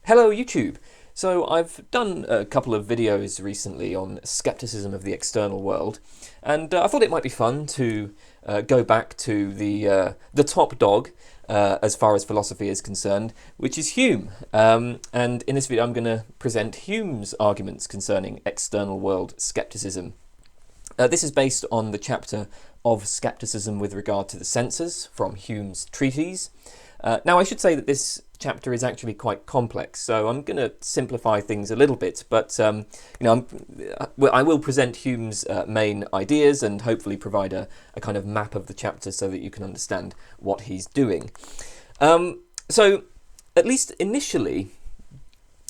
Hello YouTube! So I've done a couple of videos recently on skepticism of the external world, and I thought it might be fun to go back to the top dog as far as philosophy is concerned, which is Hume. And in this video I'm going to present Hume's arguments concerning external world skepticism. This is based on the chapter of Skepticism with regard to the senses from Hume's treatise. Now I should say that this chapter is actually quite complex, so I'm going to simplify things a little bit, but I will present Hume's main ideas and hopefully provide a kind of map of the chapter so that you can understand what he's doing. So at least initially,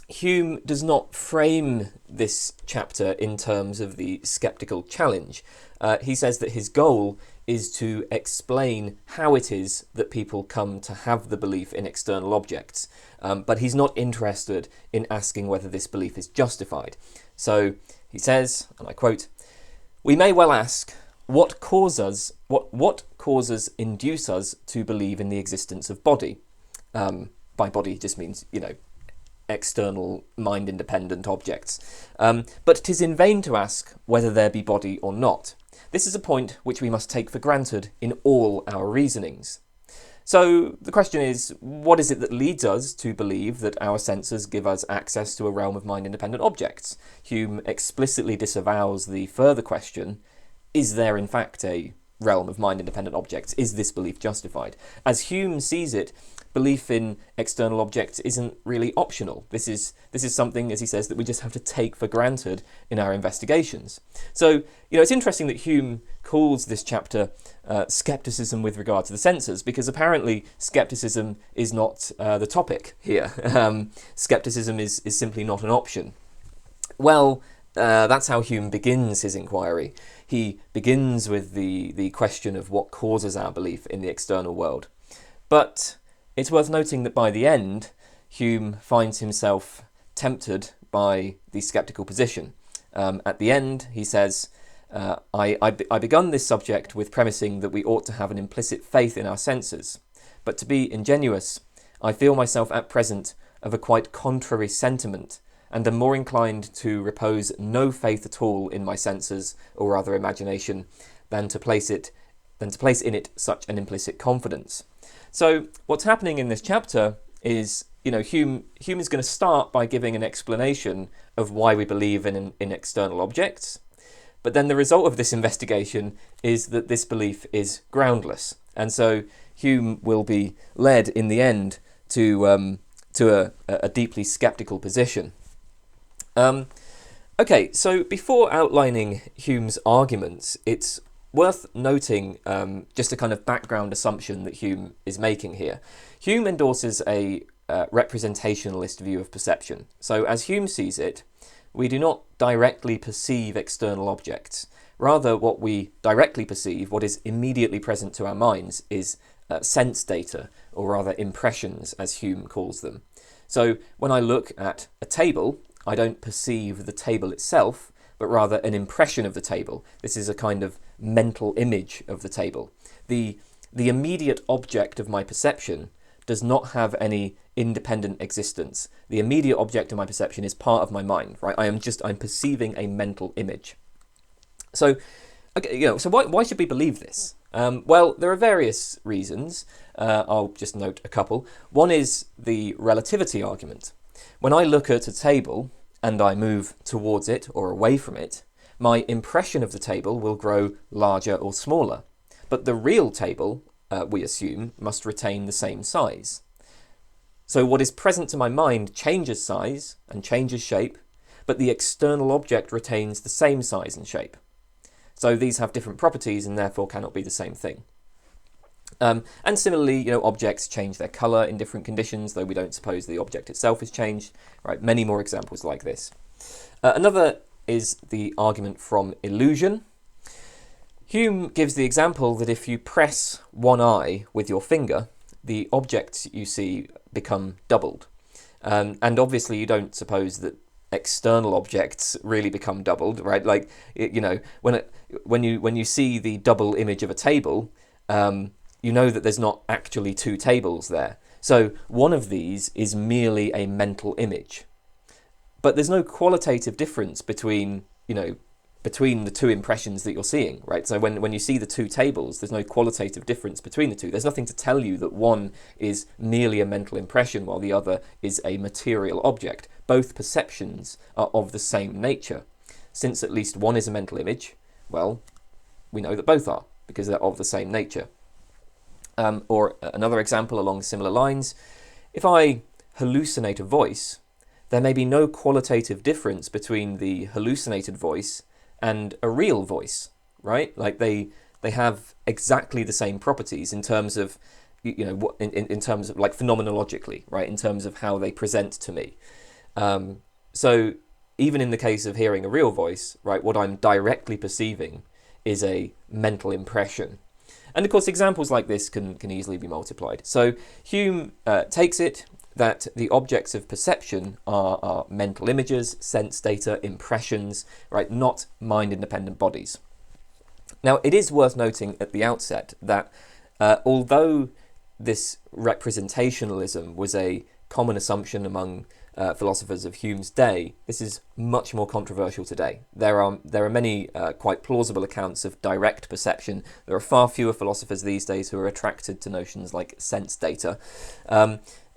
Hume does not frame this chapter in terms of the skeptical challenge. He says that his goal is to explain how it is that people come to have the belief in external objects, but he's not interested in asking whether this belief is justified. So he says, and I quote, "We may well ask, what causes induce us to believe in the existence of body?" By body he just means, external mind-independent objects. But 'tis in vain to ask whether there be body or not. This is a point which we must take for granted in all our reasonings. So the question is, what is it that leads us to believe that our senses give us access to a realm of mind-independent objects? Hume explicitly disavows the further question, is there in fact a realm of mind-independent objects? Is this belief justified? As Hume sees it, belief in external objects isn't really optional. This is something, as he says, that we just have to take for granted in our investigations. So, it's interesting that Hume calls this chapter Skepticism with regard to the senses, because apparently skepticism is not the topic here. Skepticism is simply not an option. Well, that's how Hume begins his inquiry. He begins with the question of what causes our belief in the external world. But it's worth noting that by the end, Hume finds himself tempted by the sceptical position. At the end, he says, I begun this subject with premising that we ought to have an implicit faith in our senses. But to be ingenuous, I feel myself at present of a quite contrary sentiment, and am more inclined to repose no faith at all in my senses, or rather imagination, than to place in it such an implicit confidence. So what's happening in this chapter is, Hume is going to start by giving an explanation of why we believe in external objects, but then the result of this investigation is that this belief is groundless, and so Hume will be led in the end to a deeply skeptical position. Okay, so before outlining Hume's arguments, it's worth noting just a kind of background assumption that Hume is making here. Hume endorses a representationalist view of perception. So as Hume sees it, we do not directly perceive external objects. Rather, what we directly perceive, what is immediately present to our minds, is sense data, or rather impressions, as Hume calls them. So when I look at a table, I don't perceive the table itself, but rather an impression of the table. This is a kind of mental image of the table. The immediate object of my perception does not have any independent existence. The immediate object of my perception is part of my mind, right? I'm perceiving a mental image. So, okay, so why should we believe this? Well, there are various reasons. I'll just note a couple. One is the relativity argument. When I look at a table and I move towards it or away from it, my impression of the table will grow larger or smaller. But the real table, we assume, must retain the same size. So what is present to my mind changes size and changes shape, but the external object retains the same size and shape. So these have different properties and therefore cannot be the same thing. And similarly, objects change their colour in different conditions, though we don't suppose the object itself has changed. Right? Many more examples like this. Another is the argument from illusion. Hume gives the example that if you press one eye with your finger, the objects you see become doubled. And obviously you don't suppose that external objects really become doubled, right? Like, when you see the double image of a table, you know that there's not actually two tables there. So one of these is merely a mental image. But there's no qualitative difference between the two impressions that you're seeing, right? So when you see the two tables, there's no qualitative difference between the two. There's nothing to tell you that one is merely a mental impression while the other is a material object. Both perceptions are of the same nature. Since at least one is a mental image, well, we know that both are, because they're of the same nature. Or another example along similar lines, if I hallucinate a voice, there may be no qualitative difference between the hallucinated voice and a real voice, right? Like they have exactly the same properties in terms of, in terms of like phenomenologically, right? In terms of how they present to me. So even in the case of hearing a real voice, right, what I'm directly perceiving is a mental impression. And of course, examples like this can easily be multiplied. So Hume takes it that the objects of perception are mental images, sense data, impressions, right, not mind-independent bodies. Now, it is worth noting at the outset that although this representationalism was a common assumption among philosophers of Hume's day, this is much more controversial today. There are many quite plausible accounts of direct perception. There are far fewer philosophers these days who are attracted to notions like sense data.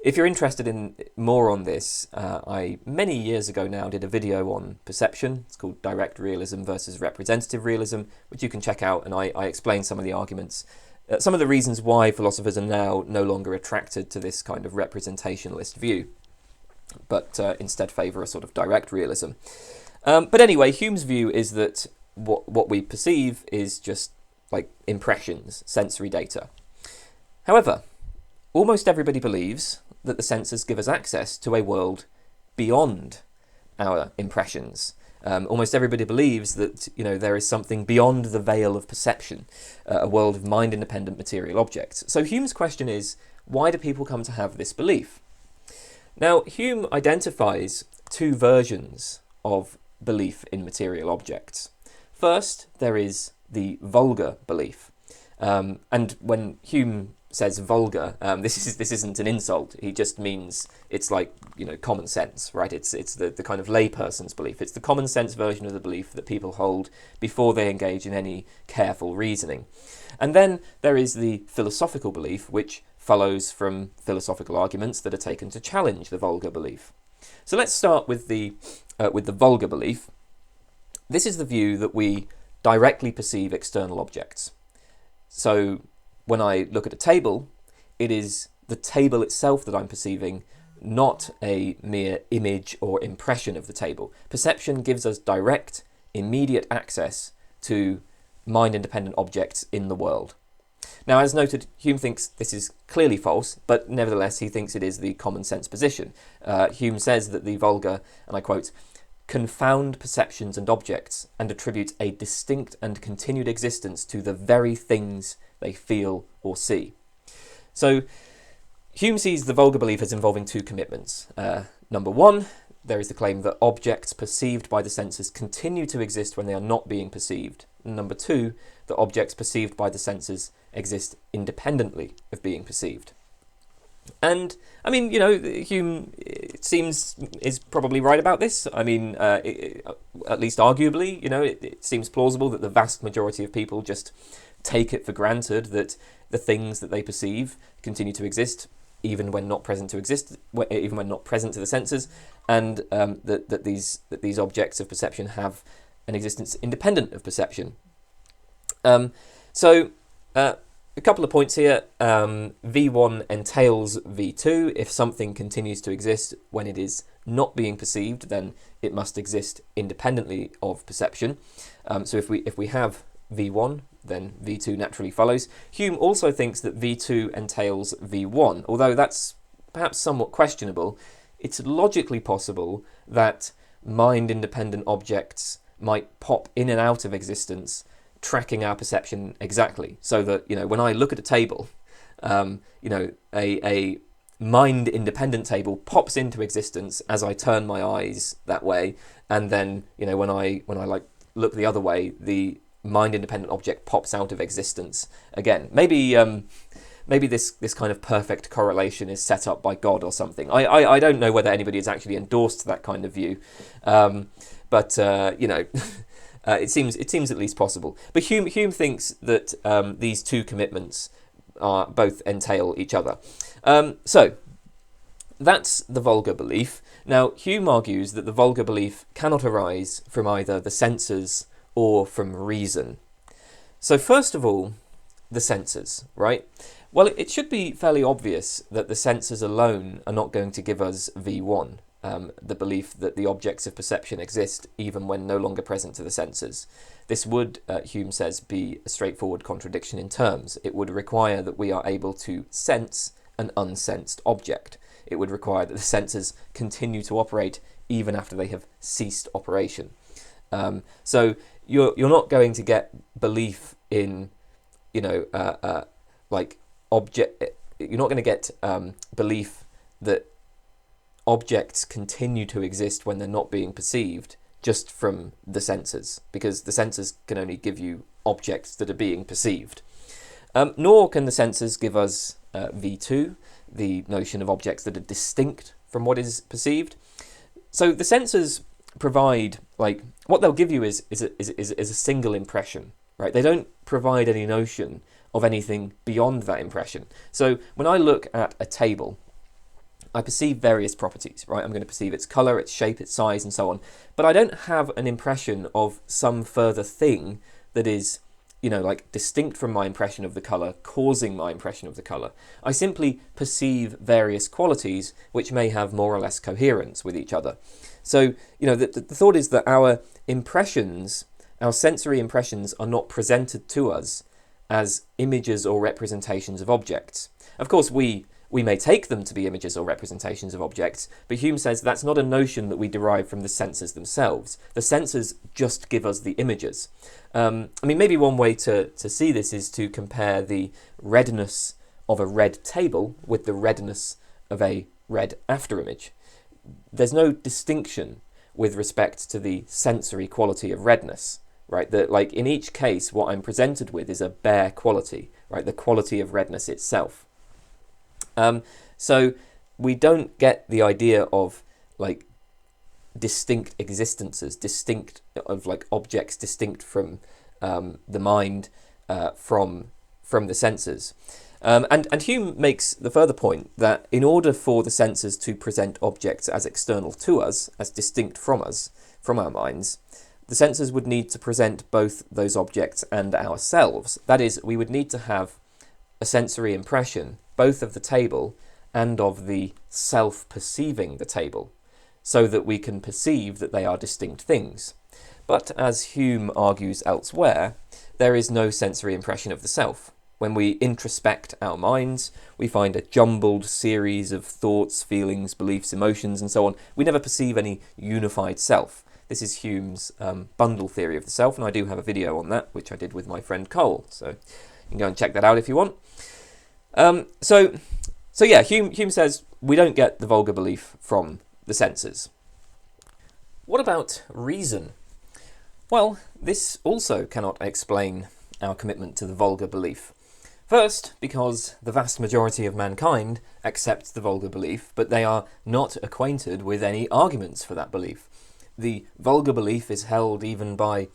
If you're interested in more on this, I many years ago now did a video on perception. It's called Direct Realism versus Representative Realism, which you can check out, and I explain some of the arguments, some of the reasons why philosophers are now no longer attracted to this kind of representationalist view, but instead favour a sort of direct realism. But anyway, Hume's view is that what we perceive is just like impressions, sensory data. However, almost everybody believes that the senses give us access to a world beyond our impressions. Almost everybody believes that there is something beyond the veil of perception, a world of mind-independent material objects. So Hume's question is, why do people come to have this belief? Now, Hume identifies two versions of belief in material objects. First, there is the vulgar belief. And when Hume says vulgar, this isn't an insult. He just means it's like common sense, right? It's the kind of layperson's belief. It's the common sense version of the belief that people hold before they engage in any careful reasoning. And then there is the philosophical belief, which follows from philosophical arguments that are taken to challenge the vulgar belief. So let's start with the vulgar belief. This is the view that we directly perceive external objects. So when I look at a table, it is the table itself that I'm perceiving, not a mere image or impression of the table. Perception gives us direct, immediate access to mind-independent objects in the world. Now, as noted, Hume thinks this is clearly false, but nevertheless he thinks it is the common sense position. Hume says that the vulgar, and I quote, confound perceptions and objects and attribute a distinct and continued existence to the very things they feel or see. So Hume sees the vulgar belief as involving two commitments. Number one, there is the claim that objects perceived by the senses continue to exist when they are not being perceived. And number two, that objects perceived by the senses exist independently of being perceived. And I mean, Hume, it seems, is probably right about this. I mean, at least arguably, it seems plausible that the vast majority of people just take it for granted that the things that they perceive continue to exist even when not present to the senses, and that these objects of perception have an existence independent of perception. A couple of points here. V1 entails V2. If something continues to exist when it is not being perceived, then it must exist independently of perception. So if we have V1, then V2 naturally follows. Hume also thinks that V2 entails V1, although that's perhaps somewhat questionable. It's logically possible that mind-independent objects might pop in and out of existence, tracking our perception exactly, so that when I look at a table, a mind-independent table pops into existence as I turn my eyes that way, and then when I like look the other way, the mind-independent object pops out of existence again. Maybe maybe this kind of perfect correlation is set up by God or something. I don't know whether anybody has actually endorsed that kind of view, but it seems at least possible. But Hume thinks that these two commitments are both entail each other. So that's the vulgar belief. Now, Hume argues that the vulgar belief cannot arise from either the senses or from reason. So first of all, the senses, right? Well, it should be fairly obvious that the senses alone are not going to give us V1, the belief that the objects of perception exist even when no longer present to the senses. This would, Hume says, be a straightforward contradiction in terms. It would require that we are able to sense an unsensed object. It would require that the senses continue to operate even after they have ceased operation. So you're not going to get belief in, object. You're not going to get belief that objects continue to exist when they're not being perceived just from the senses, because the senses can only give you objects that are being perceived. Nor can the senses give us V2, the notion of objects that are distinct from what is perceived. So the senses provide, what they'll give you is a single impression, right? They don't provide any notion of anything beyond that impression. So when I look at a table, I perceive various properties, right? I'm going to perceive its colour, its shape, its size, and so on. But I don't have an impression of some further thing that is, distinct from my impression of the colour, causing my impression of the colour. I simply perceive various qualities which may have more or less coherence with each other. So, the thought is that our impressions, our sensory impressions, are not presented to us as images or representations of objects. Of course, we may take them to be images or representations of objects, but Hume says that's not a notion that we derive from the senses themselves. The senses just give us the images. Maybe one way to see this is to compare the redness of a red table with the redness of a red afterimage. There's no distinction with respect to the sensory quality of redness, right? That, in each case, what I'm presented with is a bare quality, right? The quality of redness itself. So we don't get the idea of distinct existences, objects distinct from the mind, from the senses. And Hume makes the further point that in order for the senses to present objects as external to us, as distinct from us, from our minds, the senses would need to present both those objects and ourselves. That is, we would need to have a sensory impression both of the table and of the self perceiving the table, so that we can perceive that they are distinct things. But as Hume argues elsewhere, there is no sensory impression of the self. When we introspect our minds, we find a jumbled series of thoughts, feelings, beliefs, emotions, and so on. We never perceive any unified self. This is Hume's bundle theory of the self, and I do have a video on that, which I did with my friend Cole, so you can go and check that out if you want. Hume says we don't get the vulgar belief from the senses. What about reason? Well, this also cannot explain our commitment to the vulgar belief. First, because the vast majority of mankind accepts the vulgar belief, but they are not acquainted with any arguments for that belief. The vulgar belief is held even by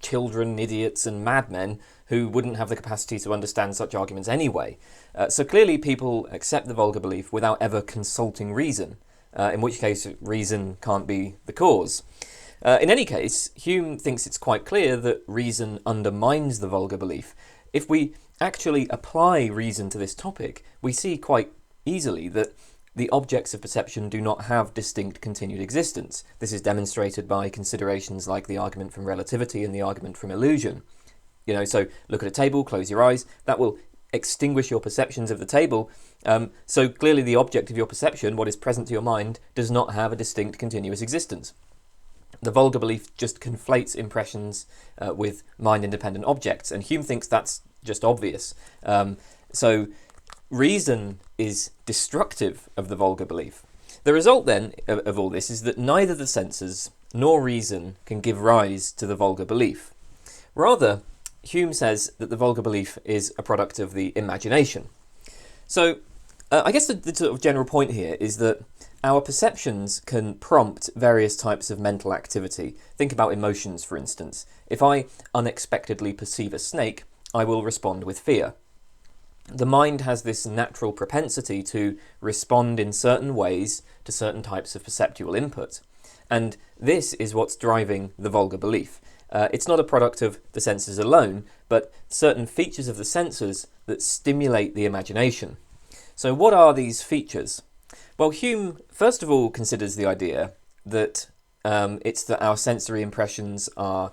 children, idiots, and madmen who wouldn't have the capacity to understand such arguments anyway. So clearly people accept the vulgar belief without ever consulting reason, in which case reason can't be the cause. In any case, Hume thinks it's quite clear that reason undermines the vulgar belief. If we actually apply reason to this topic, we see quite easily that the objects of perception do not have distinct continued existence. This is demonstrated by considerations like the argument from relativity and the argument from illusion. So look at a table, close your eyes, that will extinguish your perceptions of the table. So clearly the object of your perception, what is present to your mind, does not have a distinct continuous existence. The vulgar belief just conflates impressions with mind-independent objects, and Hume thinks that's just obvious. So reason is destructive of the vulgar belief. The result then of all this is that neither the senses nor reason can give rise to the vulgar belief. Rather, Hume says that the vulgar belief is a product of the imagination. So I guess the sort of general point here is that our perceptions can prompt various types of mental activity. Think about emotions, for instance. If I unexpectedly perceive a snake, I will respond with fear. The mind has this natural propensity to respond in certain ways to certain types of perceptual input. And this is what's driving the vulgar belief. It's not a product of the senses alone, but certain features of the senses that stimulate the imagination. So what are these features? Well, Hume first of all considers the idea that it's that our sensory impressions are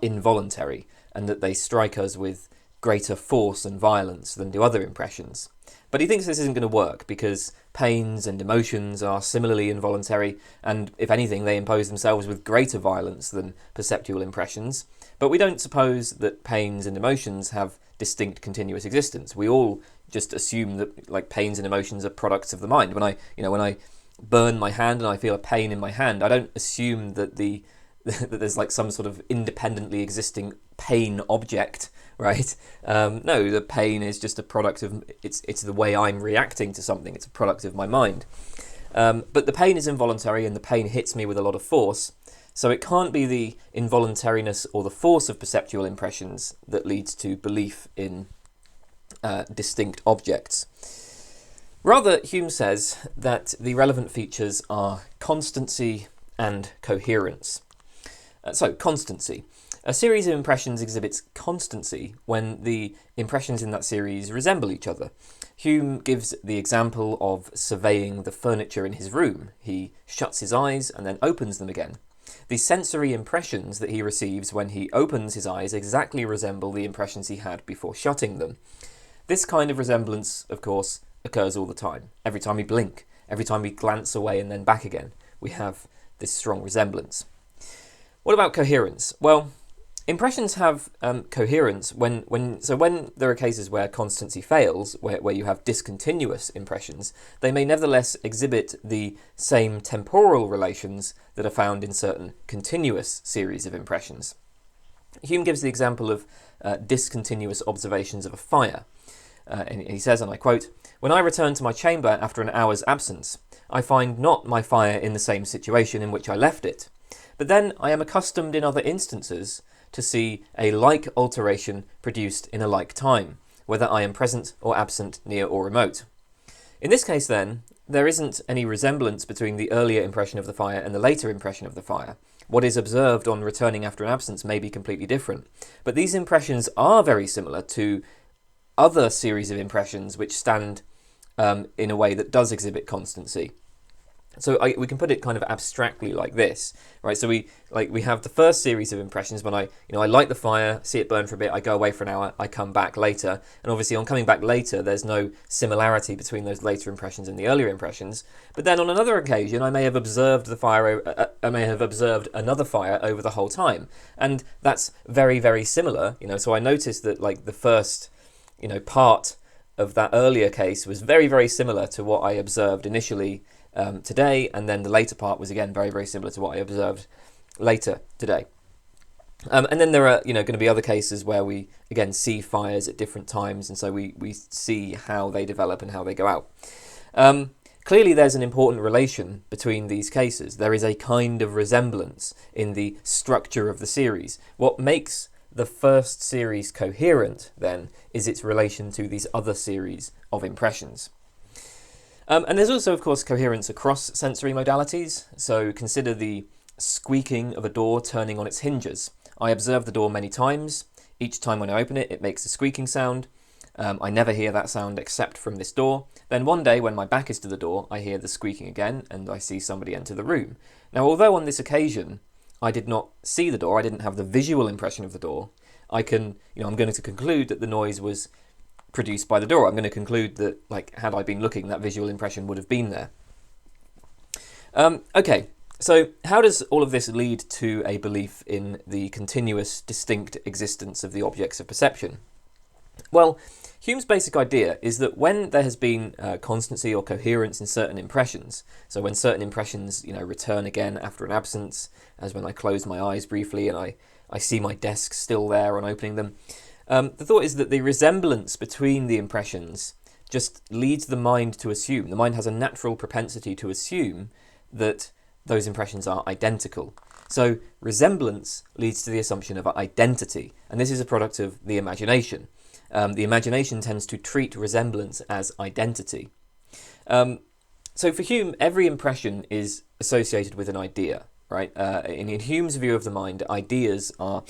involuntary and that they strike us with greater force and violence than do other impressions. But he thinks this isn't going to work because pains and emotions are similarly involuntary, and if anything, they impose themselves with greater violence than perceptual impressions. But we don't suppose that pains and emotions have distinct continuous existence. We all just assume that like pains and emotions are products of the mind. When I burn my hand and I feel a pain in my hand, I don't assume that that there's like some sort of independently existing pain object, right? No, the pain is just a product of it's the way I'm reacting to something. It's a product of my mind. But the pain is involuntary, and the pain hits me with a lot of force. So it can't be the involuntariness or the force of perceptual impressions that leads to belief in distinct objects. Rather, Hume says that the relevant features are constancy and coherence. So, constancy. A series of impressions exhibits constancy when the impressions in that series resemble each other. Hume gives the example of surveying the furniture in his room. He shuts his eyes and then opens them again. The sensory impressions that he receives when he opens his eyes exactly resemble the impressions he had before shutting them. This kind of resemblance, of course, occurs all the time. Every time we blink, every time we glance away and then back again, we have this strong resemblance. What about coherence? Well, impressions have coherence when there are cases where constancy fails, where you have discontinuous impressions, they may nevertheless exhibit the same temporal relations that are found in certain continuous series of impressions. Hume gives the example of discontinuous observations of a fire. And he says, and I quote, "When I return to my chamber after an hour's absence, I find not my fire in the same situation in which I left it. But then I am accustomed in other instances to see a like alteration produced in a like time, whether I am present or absent, near or remote." In this case, then, there isn't any resemblance between the earlier impression of the fire and the later impression of the fire. What is observed on returning after an absence may be completely different. But these impressions are very similar to other series of impressions which stand in a way that does exhibit constancy. So we can put it kind of abstractly like this, right? So we have the first series of impressions when I light the fire, see it burn for a bit, I go away for an hour, I come back later, and obviously on coming back later, there's no similarity between those later impressions and the earlier impressions. But then on another occasion, I may have observed the fire, I may have observed another fire over the whole time, and that's very, very similar. So I noticed that like the first, part of that earlier case was very, very similar to what I observed initially today, and then the later part was again very, very similar to what I observed later today. And then there are going to be other cases where we again see fires at different times, and so we see how they develop and how they go out. Clearly there's an important relation between these cases. There is a kind of resemblance in the structure of the series. What makes the first series coherent, then, is its relation to these other series of impressions. And there's also, of course, coherence across sensory modalities. So consider the squeaking of a door turning on its hinges. I observe the door many times. Each time when I open it, it makes a squeaking sound. I never hear that sound except from this door. Then one day, when my back is to the door, I hear the squeaking again, and I see somebody enter the room. Now, although on this occasion I did not see the door, I didn't have the visual impression of the door, I'm going to conclude that the noise was produced by the door. I'm going to conclude that, had I been looking, that visual impression would have been there. Okay, so how does all of this lead to a belief in the continuous, distinct existence of the objects of perception? Well, Hume's basic idea is that when there has been constancy or coherence in certain impressions, so when certain impressions, return again after an absence, as when I close my eyes briefly and I see my desk still there on opening them, the thought is that the resemblance between the impressions just leads the mind to assume, the mind has a natural propensity to assume that those impressions are identical. So resemblance leads to the assumption of identity, and this is a product of the imagination. The imagination tends to treat resemblance as identity. So for Hume, every impression is associated with an idea, right? In Hume's view of the mind, ideas are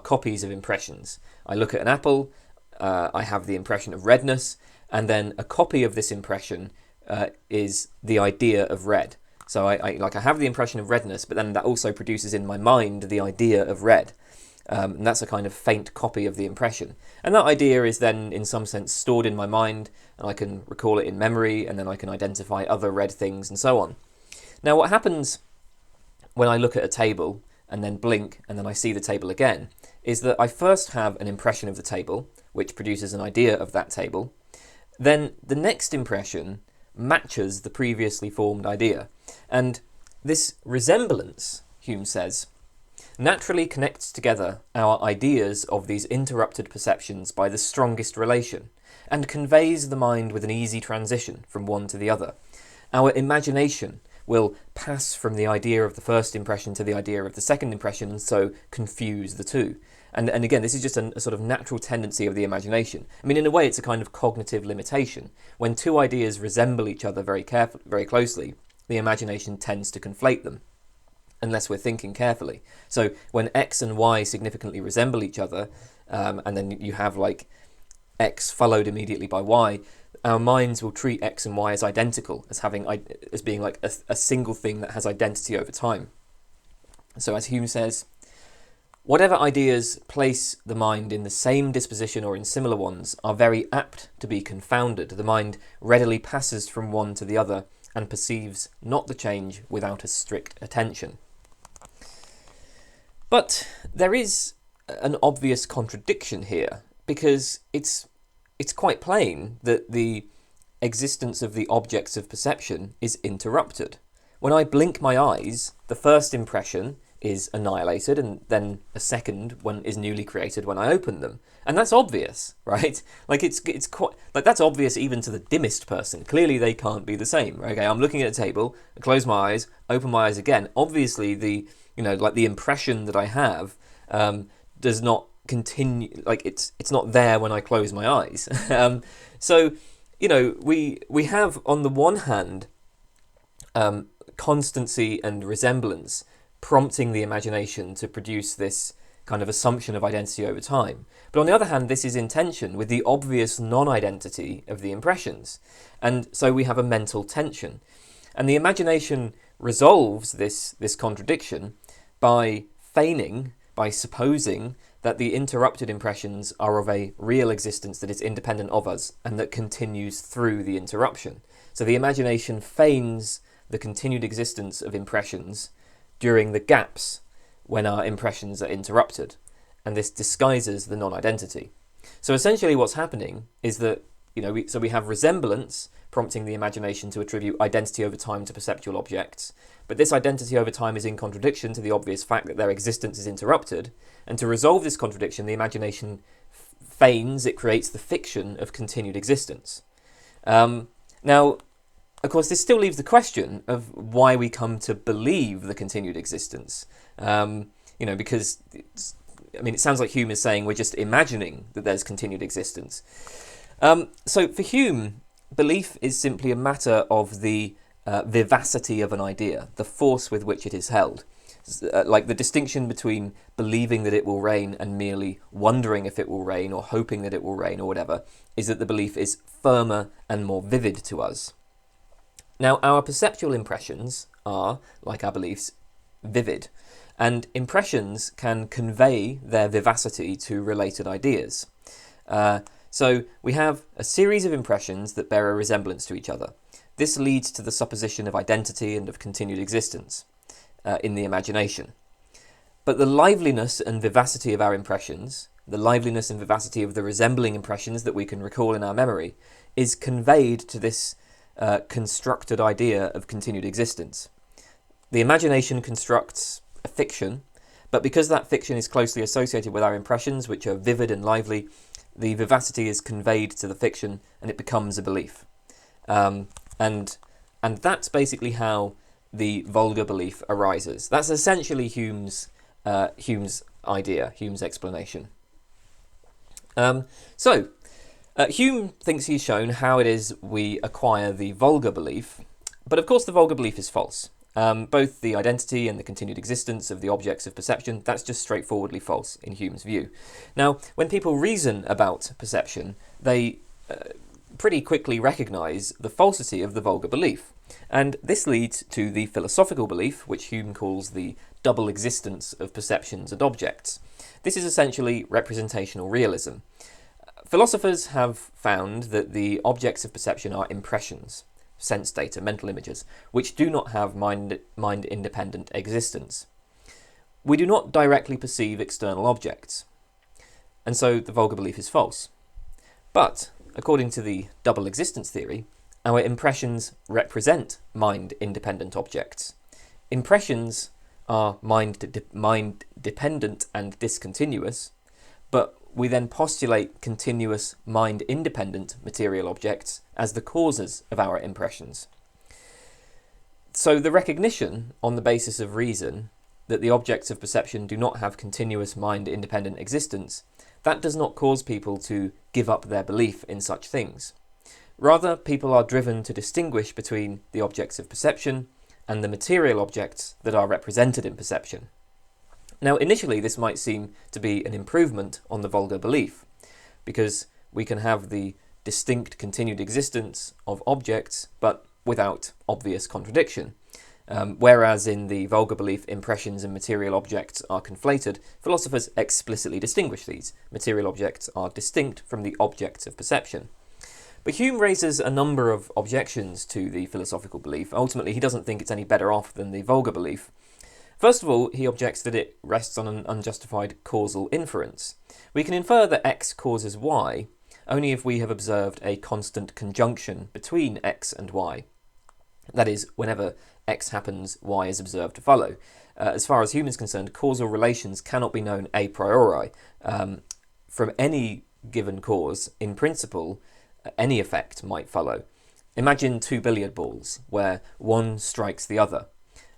copies of impressions. I look at an apple, I have the impression of redness, and then a copy of this impression is the idea of red. So I have the impression of redness, but then that also produces in my mind the idea of red. And that's a kind of faint copy of the impression. And that idea is then, in some sense, stored in my mind, and I can recall it in memory, and then I can identify other red things, and so on. Now, what happens when I look at a table, and then blink, and then I see the table again, is that I first have an impression of the table, which produces an idea of that table. Then the next impression matches the previously formed idea. And this resemblance, Hume says, naturally connects together our ideas of these interrupted perceptions by the strongest relation, and conveys the mind with an easy transition from one to the other. Our imagination will pass from the idea of the first impression to the idea of the second impression, and so confuse the two. And again, this is just a sort of natural tendency of the imagination. I mean, in a way, it's a kind of cognitive limitation. When two ideas resemble each other very closely, the imagination tends to conflate them, unless we're thinking carefully. So when X and Y significantly resemble each other, and then you have like X followed immediately by Y, our minds will treat X and Y as identical, as being like a single thing that has identity over time. So as Hume says, whatever ideas place the mind in the same disposition or in similar ones are very apt to be confounded. The mind readily passes from one to the other and perceives not the change without a strict attention. But there is an obvious contradiction here, because it's quite plain that the existence of the objects of perception is interrupted. When I blink my eyes, the first impression is annihilated, and then a second one is newly created when I open them. And that's obvious, right? Like it's quite like that's obvious even to the dimmest person. Clearly they can't be the same. Okay, I'm looking at a table, I close my eyes, open my eyes again. Obviously the impression that I have does not continue, like it's not there when I close my eyes. So we have on the one hand constancy and resemblance prompting the imagination to produce this kind of assumption of identity over time. But on the other hand, this is in tension with the obvious non-identity of the impressions. And so we have a mental tension. And the imagination resolves this contradiction by feigning, by supposing that the interrupted impressions are of a real existence that is independent of us and that continues through the interruption. So the imagination feigns the continued existence of impressions during the gaps when our impressions are interrupted, and this disguises the non-identity. So essentially what's happening is that we have resemblance prompting the imagination to attribute identity over time to perceptual objects, but this identity over time is in contradiction to the obvious fact that their existence is interrupted, and to resolve this contradiction the imagination feigns, it creates the fiction of continued existence. Now, of course, this still leaves the question of why we come to believe the continued existence. Because it sounds like Hume is saying we're just imagining that there's continued existence. So for Hume, belief is simply a matter of the vivacity of an idea, the force with which it is held. Like the distinction between believing that it will rain and merely wondering if it will rain or hoping that it will rain or whatever, is that the belief is firmer and more vivid to us. Now, our perceptual impressions are, like our beliefs, vivid, and impressions can convey their vivacity to related ideas. So we have a series of impressions that bear a resemblance to each other. This leads to the supposition of identity and of continued existence in the imagination. But the liveliness and vivacity of our impressions, the liveliness and vivacity of the resembling impressions that we can recall in our memory, is conveyed to this constructed idea of continued existence. The imagination constructs a fiction, but because that fiction is closely associated with our impressions, which are vivid and lively, the vivacity is conveyed to the fiction and it becomes a belief. And that's basically how the vulgar belief arises. That's essentially Hume's idea, Hume's explanation. Hume thinks he's shown how it is we acquire the vulgar belief, but of course the vulgar belief is false. Both the identity and the continued existence of the objects of perception, that's just straightforwardly false in Hume's view. Now, when people reason about perception, they pretty quickly recognise the falsity of the vulgar belief. And this leads to the philosophical belief, which Hume calls the double existence of perceptions and objects. This is essentially representational realism. Philosophers have found that the objects of perception are impressions, sense data, mental images, which do not have mind-independent existence. We do not directly perceive external objects, and so the vulgar belief is false. But, according to the double existence theory, our impressions represent mind-independent objects. Impressions are mind-dependent and discontinuous, but we then postulate continuous mind-independent material objects as the causes of our impressions. So the recognition, on the basis of reason, that the objects of perception do not have continuous mind-independent existence, that does not cause people to give up their belief in such things. Rather, people are driven to distinguish between the objects of perception and the material objects that are represented in perception. Now, initially, this might seem to be an improvement on the vulgar belief, because we can have the distinct continued existence of objects, but without obvious contradiction. Whereas in the vulgar belief, impressions and material objects are conflated, philosophers explicitly distinguish these. Material objects are distinct from the objects of perception. But Hume raises a number of objections to the philosophical belief. Ultimately, he doesn't think it's any better off than the vulgar belief. First of all, he objects that it rests on an unjustified causal inference. We can infer that X causes Y only if we have observed a constant conjunction between X and Y. That is, whenever X happens, Y is observed to follow. As far as Hume is concerned, causal relations cannot be known a priori. From any given cause, in principle, any effect might follow. Imagine two billiard balls, where one strikes the other.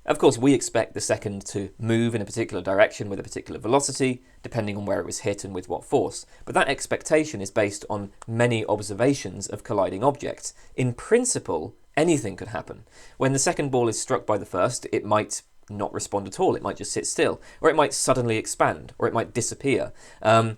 Of course, we expect the second to move in a particular direction with a particular velocity, depending on where it was hit and with what force. But that expectation is based on many observations of colliding objects. In principle, anything could happen. When the second ball is struck by the first, it might not respond at all. It might just sit still, or it might suddenly expand, or it might disappear. Like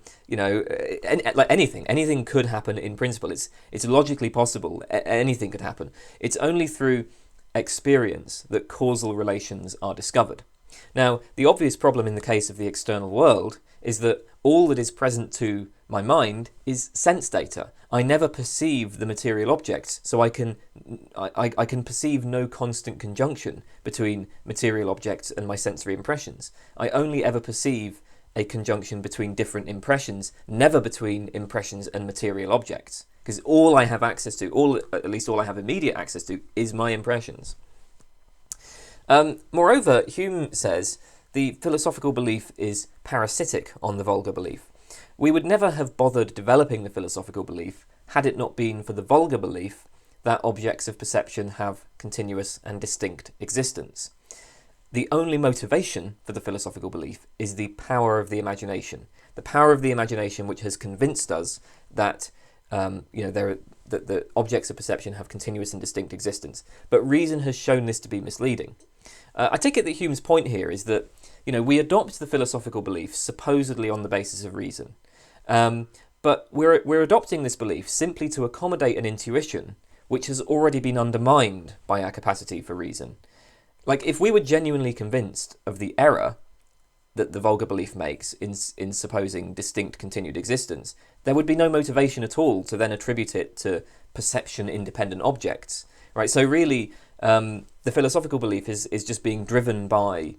anything could happen in principle. It's logically possible. Anything could happen. It's only through experience that causal relations are discovered. Now, the obvious problem in the case of the external world is that all that is present to my mind is sense data. I never perceive the material objects, so I can perceive no constant conjunction between material objects and my sensory impressions. I only ever perceive a conjunction between different impressions, never between impressions and material objects. Because all I have access to, at least all I have immediate access to, is my impressions. Moreover, Hume says the philosophical belief is parasitic on the vulgar belief. We would never have bothered developing the philosophical belief had it not been for the vulgar belief that objects of perception have continuous and distinct existence. The only motivation for the philosophical belief is the power of the imagination. The power of the imagination which has convinced us that that the objects of perception have continuous and distinct existence. But reason has shown this to be misleading. I take it that Hume's point here is that we adopt the philosophical belief supposedly on the basis of reason, but we're adopting this belief simply to accommodate an intuition which has already been undermined by our capacity for reason. Like, if we were genuinely convinced of the error that the vulgar belief makes in supposing distinct continued existence, there would be no motivation at all to then attribute it to perception-independent objects, right? So really, the philosophical belief is just being driven by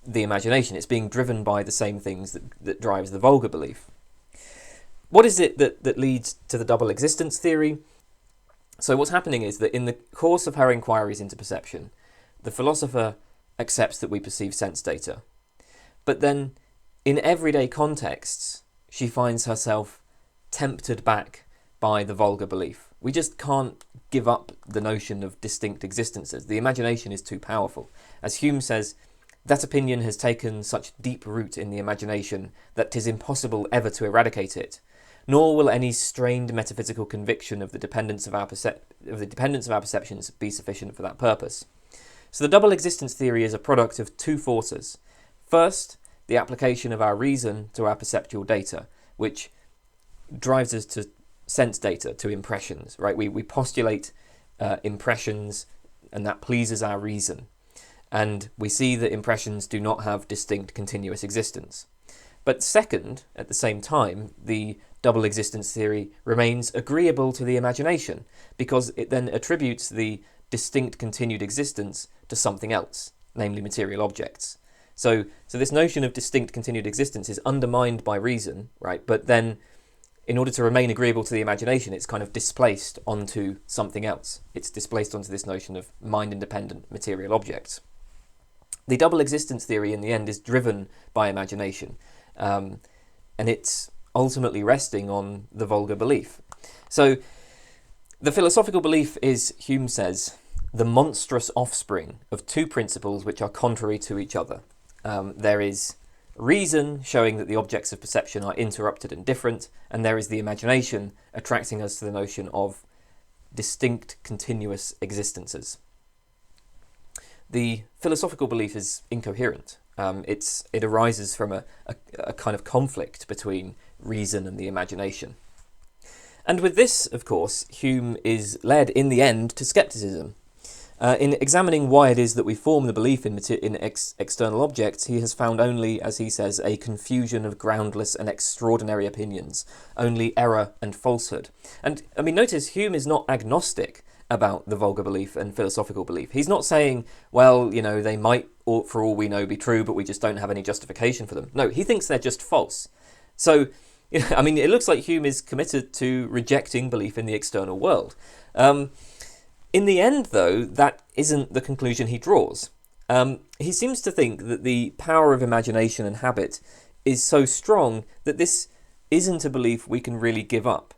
the imagination. It's being driven by the same things that drives the vulgar belief. What is it that leads to the double existence theory? So what's happening is that in the course of her inquiries into perception, the philosopher accepts that we perceive sense data. But then, in everyday contexts, she finds herself tempted back by the vulgar belief. We just can't give up the notion of distinct existences. The imagination is too powerful. As Hume says, that opinion has taken such deep root in the imagination that 'tis impossible ever to eradicate it, nor will any strained metaphysical conviction of the dependence of our perceptions be sufficient for that purpose. So the double existence theory is a product of two forces. First, the application of our reason to our perceptual data, which drives us to sense data, to impressions, right? We postulate impressions, and that pleases our reason. And we see that impressions do not have distinct continuous existence. But second, at the same time, the double existence theory remains agreeable to the imagination, because it then attributes the distinct continued existence to something else, namely material objects. So this notion of distinct continued existence is undermined by reason, right? But then, in order to remain agreeable to the imagination, it's kind of displaced onto something else. It's displaced onto this notion of mind-independent material objects. The double existence theory, in the end, is driven by imagination, and it's ultimately resting on the vulgar belief. So the philosophical belief is, Hume says, the monstrous offspring of two principles which are contrary to each other. There is reason, showing that the objects of perception are interrupted and different, and there is the imagination, attracting us to the notion of distinct continuous existences. The philosophical belief is incoherent. It arises from a kind of conflict between reason and the imagination. And with this, of course, Hume is led in the end to skepticism. In examining why it is that we form the belief in external objects, he has found only, as he says, a confusion of groundless and extraordinary opinions, only error and falsehood. And, I mean, notice Hume is not agnostic about the vulgar belief and philosophical belief. He's not saying, well, you know, they might, for all we know, be true, but we just don't have any justification for them. No, he thinks they're just false. So, I mean, it looks like Hume is committed to rejecting belief in the external world. In the end, though, that isn't the conclusion he draws. He seems to think that the power of imagination and habit is so strong that this isn't a belief we can really give up.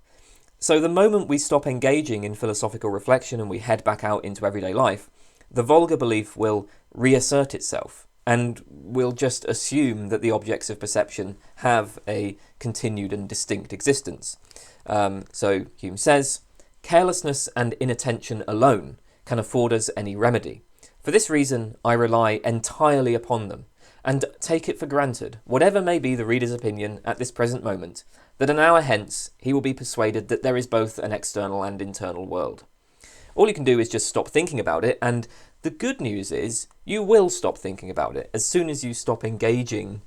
So the moment we stop engaging in philosophical reflection and we head back out into everyday life, the vulgar belief will reassert itself, and we'll just assume that the objects of perception have a continued and distinct existence. So Hume says, carelessness and inattention alone can afford us any remedy. For this reason, I rely entirely upon them, and take it for granted, whatever may be the reader's opinion at this present moment, that an hour hence he will be persuaded that there is both an external and internal world. All you can do is just stop thinking about it, and the good news is you will stop thinking about it. As soon as you stop engaging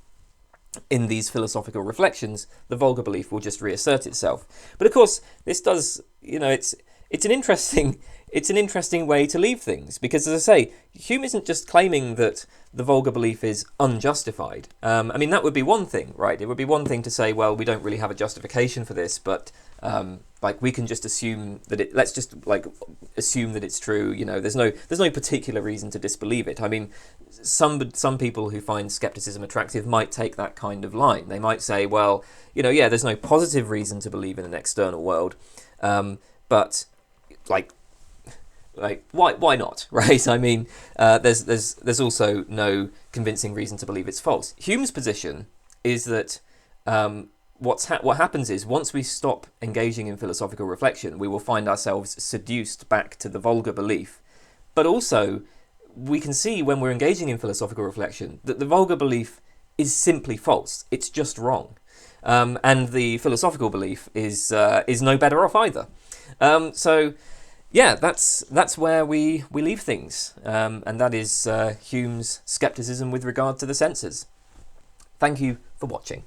in these philosophical reflections, the vulgar belief will just reassert itself. But of course, this does, it's an interesting way to leave things, because, as I say, Hume isn't just claiming that the vulgar belief is unjustified. I mean, that would be one thing, right? It would be one thing to say, well, we don't really have a justification for this, but we can just assume that let's just assume that it's true. There's no particular reason to disbelieve it. I mean, some people who find skepticism attractive might take that kind of line. They might say, well, there's no positive reason to believe in an external world, but why not, right? I mean, there's also no convincing reason to believe it's false. Hume's position is that what happens is, once we stop engaging in philosophical reflection, we will find ourselves seduced back to the vulgar belief. But also, we can see when we're engaging in philosophical reflection that the vulgar belief is simply false. It's just wrong. And the philosophical belief is no better off either. So yeah, that's where we leave things, and that is Hume's skepticism with regard to the senses. Thank you for watching.